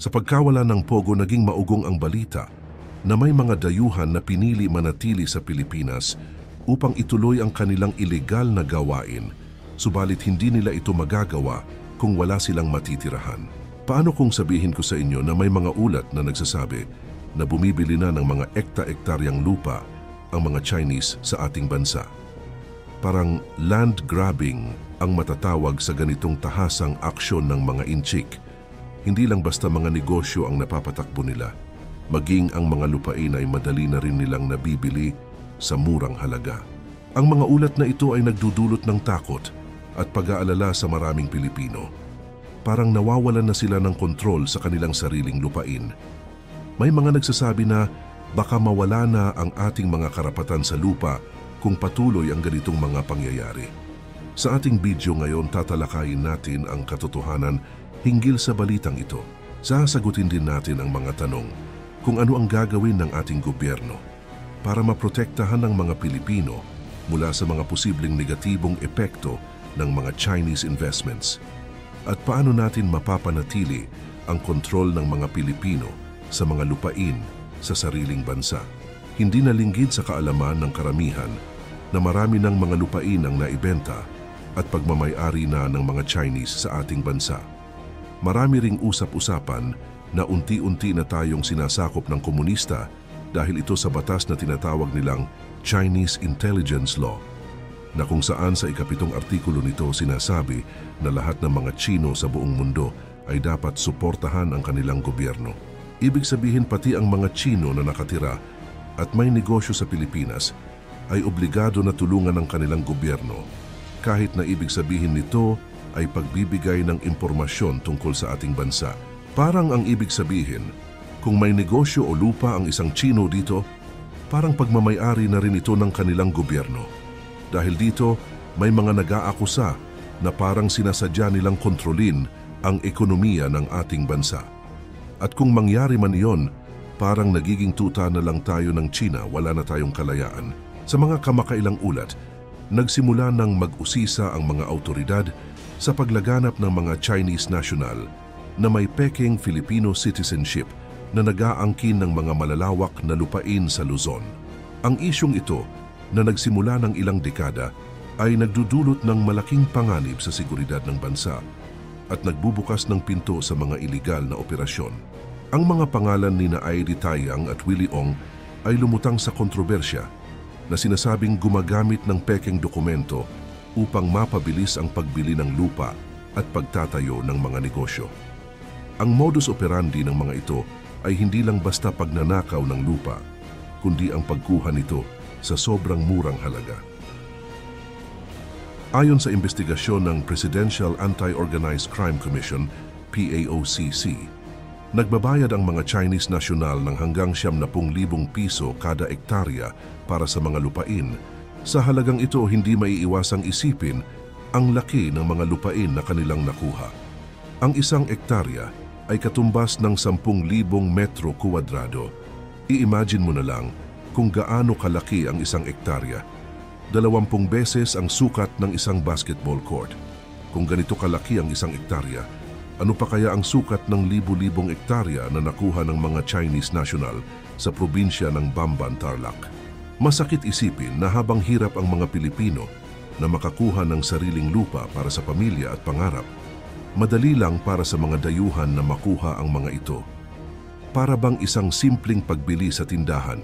Sa pagkawala ng Pogo, naging maugong ang balita na may mga dayuhan na pinili manatili sa Pilipinas upang ituloy ang kanilang ilegal na gawain, subalit hindi nila ito magagawa kung wala silang matitirahan. Paano kung sabihin ko sa inyo na may mga ulat na nagsasabi na bumibili na ng mga ekta-ektaryang lupa ang mga Chinese sa ating bansa? Parang land grabbing ang matatawag sa ganitong tahasang aksyon ng mga inchik. Hindi lang basta mga negosyo ang napapatakbo nila, maging ang mga lupain ay madali na rin nilang nabibili sa murang halaga. Ang mga ulat na ito ay nagdudulot ng takot at pag-aalala sa maraming Pilipino. Parang nawawalan na sila ng kontrol sa kanilang sariling lupain. May mga nagsasabi na baka mawala na ang ating mga karapatan sa lupa kung patuloy ang ganitong mga pangyayari. Sa ating video ngayon, tatalakayin natin ang katotohanan hinggil sa balitang ito. Sasagutin din natin ang mga tanong kung ano ang gagawin ng ating gobyerno para maprotektahan ng mga Pilipino mula sa mga posibleng negatibong epekto ng mga Chinese investments at paano natin mapapanatili ang kontrol ng mga Pilipino sa mga lupain sa sariling bansa. Hindi na linggid sa kaalaman ng karamihan na marami ng mga lupain ang naibenta at pagmamay-ari na ng mga Chinese sa ating bansa. Marami ring usap-usapan na unti-unti na tayong sinasakop ng komunista dahil ito sa batas na tinatawag nilang Chinese Intelligence Law, na kung saan sa ikapitong artikulo nito sinasabi na lahat ng mga Chino sa buong mundo ay dapat suportahan ang kanilang gobyerno. Ibig sabihin pati ang mga Chino na nakatira at may negosyo sa Pilipinas ay obligado na tulungan ng kanilang gobyerno, kahit na ibig sabihin nito ay pagbibigay ng impormasyon tungkol sa ating bansa. Parang ang ibig sabihin, kung may negosyo o lupa ang isang Chino dito, parang pagmamay-ari na rin ito ng kanilang gobyerno. Dahil dito, may mga nag-aakusa na parang sinasadya nilang kontrolin ang ekonomiya ng ating bansa. At kung mangyari man iyon, parang nagiging tuta na lang tayo ng China, wala na tayong kalayaan. Sa mga kamakailang ulat, nagsimula ng mag-usisa ang mga autoridad sa paglaganap ng mga Chinese national na may peking Filipino citizenship na nag-aangkin ng mga malalawak na lupain sa Luzon. Ang isyong ito na nagsimula ng ilang dekada ay nagdudulot ng malaking panganib sa seguridad ng bansa at nagbubukas ng pinto sa mga iligal na operasyon. Ang mga pangalan ni Heidi Tayang at Willie Ong ay lumutang sa kontrobersya na sinasabing gumagamit ng peking dokumento upang mapabilis ang pagbili ng lupa at pagtatayo ng mga negosyo. Ang modus operandi ng mga ito ay hindi lang basta pagnanakaw ng lupa, kundi ang pagkuha nito sa sobrang murang halaga. Ayon sa investigasyon ng Presidential Anti-Organized Crime Commission, PAOCC, nagbabayad ang mga Chinese national ng hanggang 70,000 piso kada ektarya para sa mga lupain. Sa halagang ito, hindi maiiwasang isipin ang laki ng mga lupain na kanilang nakuha. Ang isang ektarya ay katumbas ng 10,000 metro kuwadrado. I-imagine mo na lang kung gaano kalaki ang isang ektarya. 20 beses ang sukat ng isang basketball court. Kung ganito kalaki ang isang ektarya, ano pa kaya ang sukat ng libu-libong ektarya na nakuha ng mga Chinese national sa probinsya ng Bamban, Tarlac? Masakit isipin na habang hirap ang mga Pilipino na makakuha ng sariling lupa para sa pamilya at pangarap, madali lang para sa mga dayuhan na makuha ang mga ito. Para bang isang simpleng pagbili sa tindahan,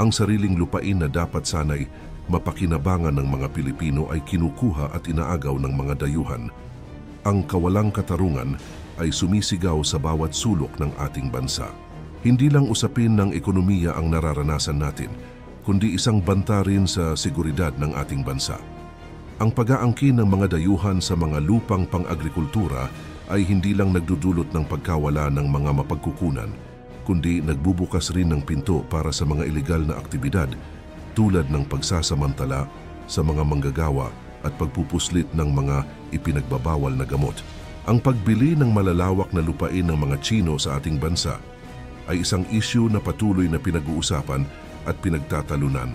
ang sariling lupain na dapat sanay mapakinabangan ng mga Pilipino ay kinukuha at inaagaw ng mga dayuhan. Ang kawalang katarungan ay sumisigaw sa bawat sulok ng ating bansa. Hindi lang usapin ng ekonomiya ang nararanasan natin, kundi isang banta rin sa seguridad ng ating bansa. Ang pag-aangkin ng mga dayuhan sa mga lupang pang-agrikultura ay hindi lang nagdudulot ng pagkawala ng mga mapagkukunan, kundi nagbubukas rin ng pinto para sa mga ilegal na aktibidad tulad ng pagsasamantala sa mga manggagawa at pagpupuslit ng mga ipinagbabawal na gamot. Ang pagbili ng malalawak na lupain ng mga Chino sa ating bansa ay isang issue na patuloy na pinag-uusapan at pinagtatalunan.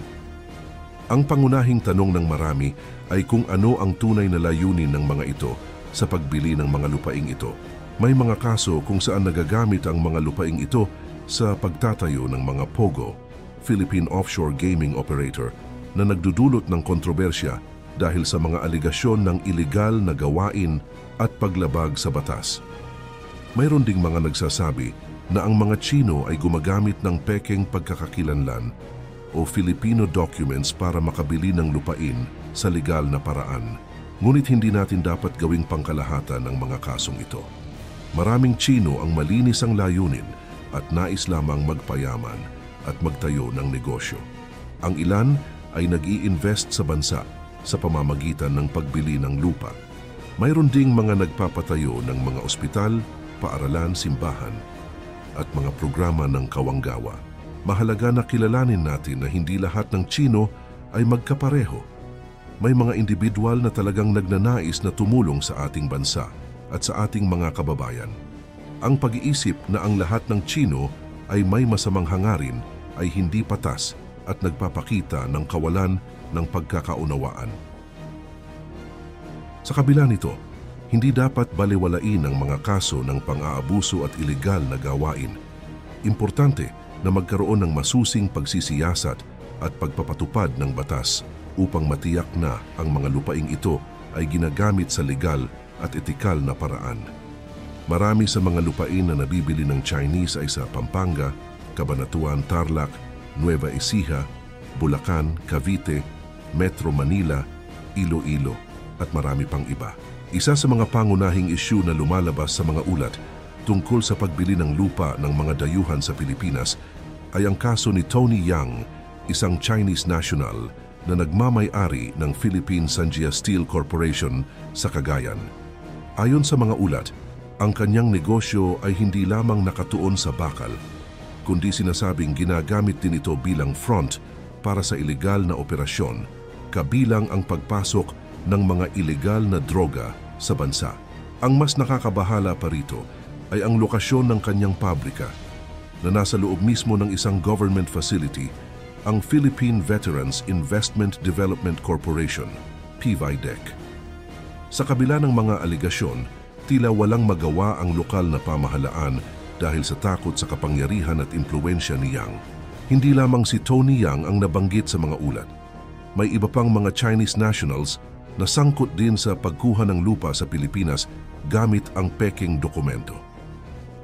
Ang pangunahing tanong ng marami ay kung ano ang tunay na layunin ng mga ito sa pagbili ng mga lupaing ito. May mga kaso kung saan nagagamit ang mga lupaing ito sa pagtatayo ng mga POGO, Philippine Offshore Gaming Operator, na nagdudulot ng kontrobersya dahil sa mga aligasyon ng iligal na gawain at paglabag sa batas. Mayroon ding mga nagsasabi na ang mga Tsino ay gumagamit ng pekeng pagkakakilanlan o Filipino documents para makabili ng lupain sa legal na paraan. Ngunit hindi natin dapat gawing pangkalahatan ang mga kasong ito. Maraming Tsino ang malinis ang layunin at nais lamang magpayaman at magtayo ng negosyo. Ang ilan ay nag-i-invest sa bansa sa pamamagitan ng pagbili ng lupa. Mayroon ding mga nagpapatayo ng mga ospital, paaralan, simbahan at mga programa ng kawanggawa. Mahalaga na kilalanin natin na hindi lahat ng Tsino ay magkapareho. May mga individual na talagang nagnanais na tumulong sa ating bansa at sa ating mga kababayan. Ang pag-iisip na ang lahat ng Tsino ay may masamang hangarin ay hindi patas at nagpapakita ng kawalan ng pagkakaunawaan. Sa kabila nito, hindi dapat balewalain ang mga kaso ng pang-aabuso at ilegal na gawain. Importante na magkaroon ng masusing pagsisiyasat at pagpapatupad ng batas upang matiyak na ang mga lupaing ito ay ginagamit sa legal at etikal na paraan. Marami sa mga lupain na nabibili ng Chinese ay sa Pampanga, Cabanatuan, Tarlac, Nueva Ecija, Bulacan, Cavite, Metro Manila, Iloilo at marami pang iba. Isa sa mga pangunahing isyu na lumalabas sa mga ulat tungkol sa pagbili ng lupa ng mga dayuhan sa Pilipinas ay ang kaso ni Tony Yang, isang Chinese national na nagmamay-ari ng Philippine Sanjia Steel Corporation sa Cagayan. Ayon sa mga ulat, ang kanyang negosyo ay hindi lamang nakatuon sa bakal, kundi sinasabing ginagamit din ito bilang front para sa ilegal na operasyon, kabilang ang pagpasok ng mga ilegal na droga sa bansa. Ang mas nakakabahala pa rito ay ang lokasyon ng kanyang pabrika na nasa loob mismo ng isang government facility, ang Philippine Veterans Investment Development Corporation, PVDEC. Sa kabila ng mga aligasyon, tila walang magawa ang lokal na pamahalaan dahil sa takot sa kapangyarihan at impluwensya ni Yang. Hindi lamang si Tony Yang ang nabanggit sa mga ulat. May iba pang mga Chinese nationals na sangkot din sa pagkuha ng lupa sa Pilipinas gamit ang pekeng dokumento.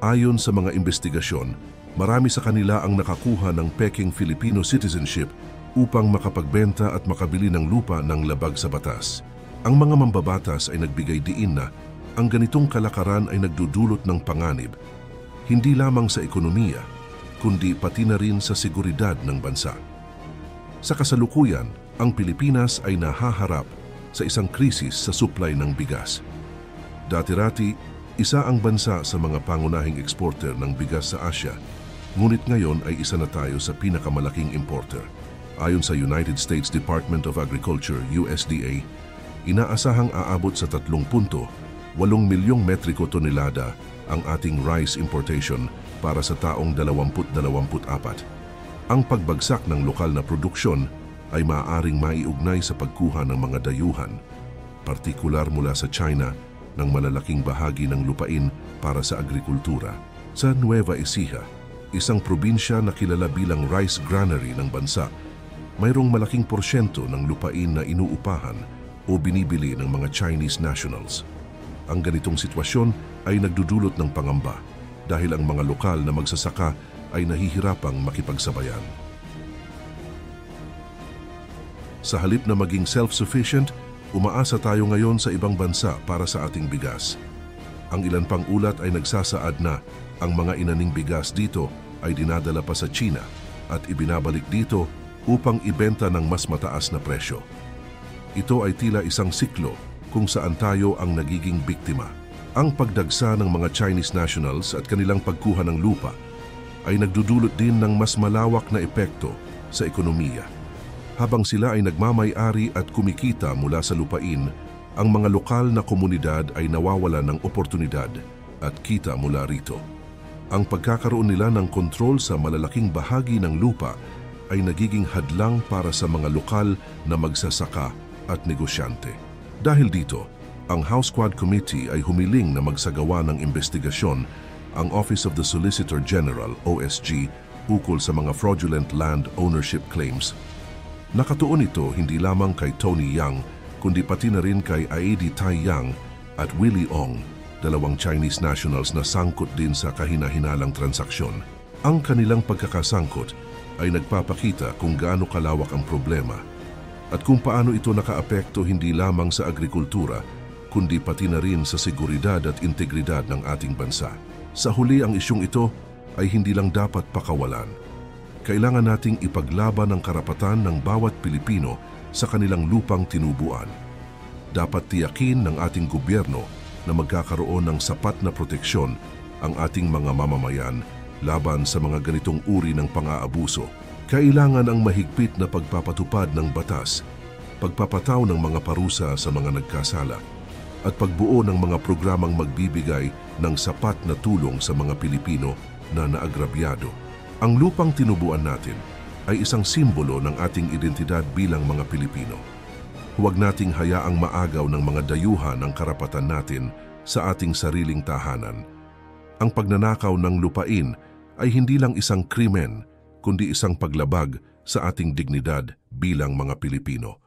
Ayon sa mga investigasyon, marami sa kanila ang nakakuha ng pekeng Filipino citizenship upang makapagbenta at makabili ng lupa ng labag sa batas. Ang mga mambabatas ay nagbigay diin na ang ganitong kalakaran ay nagdudulot ng panganib, hindi lamang sa ekonomiya, kundi pati na rin sa seguridad ng bansa. Sa kasalukuyan, ang Pilipinas ay nahaharap sa isang krisis sa supply ng bigas. Dati-rati, isa ang bansa sa mga pangunahing exporter ng bigas sa Asia, ngunit ngayon ay isa na tayo sa pinakamalaking importer. Ayon sa United States Department of Agriculture, USDA, inaasahang aabot sa 3.8 milyong metriko tonelada ang ating rice importation para sa taong 2024. Ang pagbagsak ng lokal na produksyon ay maaaring maiugnay sa pagkuha ng mga dayuhan, partikular mula sa China, ng malalaking bahagi ng lupain para sa agrikultura. Sa Nueva Ecija, isang probinsya na kilala bilang rice granary ng bansa, mayroong malaking porsyento ng lupain na inuupahan o binibili ng mga Chinese nationals. Ang ganitong sitwasyon ay nagdudulot ng pangamba dahil ang mga lokal na magsasaka ay nahihirapang makipagsabayan. Sa halip na maging self-sufficient, umaasa tayo ngayon sa ibang bansa para sa ating bigas. Ang ilan pang ulat ay nagsasaad na ang mga inaning bigas dito ay dinadala pa sa China at ibinabalik dito upang ibenta ng mas mataas na presyo. Ito ay tila isang siklo kung saan tayo ang nagiging biktima. Ang pagdagsa ng mga Chinese nationals at kanilang pagkuha ng lupa ay nagdudulot din ng mas malawak na epekto sa ekonomiya. Habang sila ay nagmamay-ari at kumikita mula sa lupain, ang mga lokal na komunidad ay nawawala ng oportunidad at kita mula rito. Ang pagkakaroon nila ng kontrol sa malalaking bahagi ng lupa ay nagiging hadlang para sa mga lokal na magsasaka at negosyante. Dahil dito, Ang House Quad Committee ay humiling na magsagawa ng investigasyon ang Office of the Solicitor General, OSG, ukol sa mga fraudulent land ownership claims. Nakatuon ito hindi lamang kay Tony Yang, kundi pati na rin kay Aidi Tai Yang at Willie Ong, dalawang Chinese nationals na sangkot din sa kahina-hinalang transaksyon. Ang kanilang pagkakasangkot ay nagpapakita kung gaano kalawak ang problema at kung paano ito nakaapekto hindi lamang sa agrikultura, kundi pati na rin sa seguridad at integridad ng ating bansa. Sa huli, ang isyong ito ay hindi lang dapat pakawalan. Kailangan nating ipaglaban ang karapatan ng bawat Pilipino sa kanilang lupang tinubuan. Dapat tiyakin ng ating gobyerno na magkakaroon ng sapat na proteksyon ang ating mga mamamayan laban sa mga ganitong uri ng pang-aabuso. Kailangan ang mahigpit na pagpapatupad ng batas, pagpapataw ng mga parusa sa mga nagkasala, at pagbuo ng mga programang magbibigay ng sapat na tulong sa mga Pilipino na naagrabyado. Ang lupang tinubuan natin ay isang simbolo ng ating identidad bilang mga Pilipino. Huwag nating hayaang maagaw ng mga dayuhan ang karapatan natin sa ating sariling tahanan. Ang pagnanakaw ng lupain ay hindi lang isang krimen, kundi isang paglabag sa ating dignidad bilang mga Pilipino.